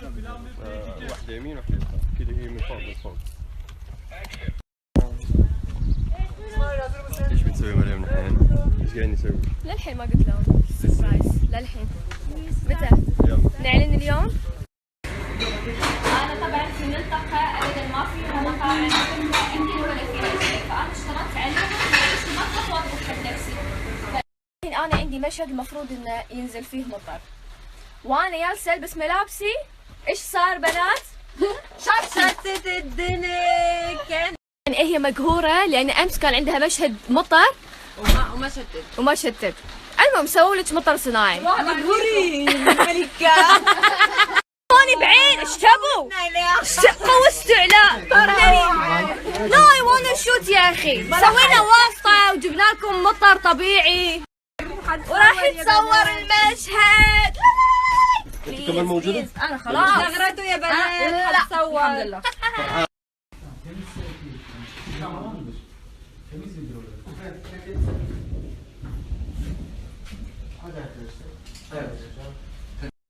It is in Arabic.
واحدة يمين واحدة يسار كذا، هي من فوق لفوق. ايش بتسوي مريم الحين؟ ايش قاعدين نسوي؟ للحين ما قلت لهم سربرايز للحين. متى؟ يلا نعلن اليوم؟ أنا طبعا في منطقة أبدا ما فيها مطاعم أكل ولا فيها شيء، فأنا اشترطت عليهم إيش المطبخ وأطبخ بنفسي. أنا عندي مشهد المفروض إنه ينزل فيه مطر، وأنا جالسة ألبس ملابسي. إيش صار بنات؟ شتت الدنيا كان يعني هي مقهورة لأن أمس كان عندها مشهد مطر وما شتت. المهم سووا لك مطر صناعي. مقهورين الملكة. هوني بعين ايش تبوا؟ قوة استعلاء. لا اي وانا شوت يا اخي. سوينا واسطة وجبنا لكم مطر طبيعي وراح يتصور المشهد. انت كمان موجودة؟ انا خلاص زغرته يا بنات حتصور. الحمد لله.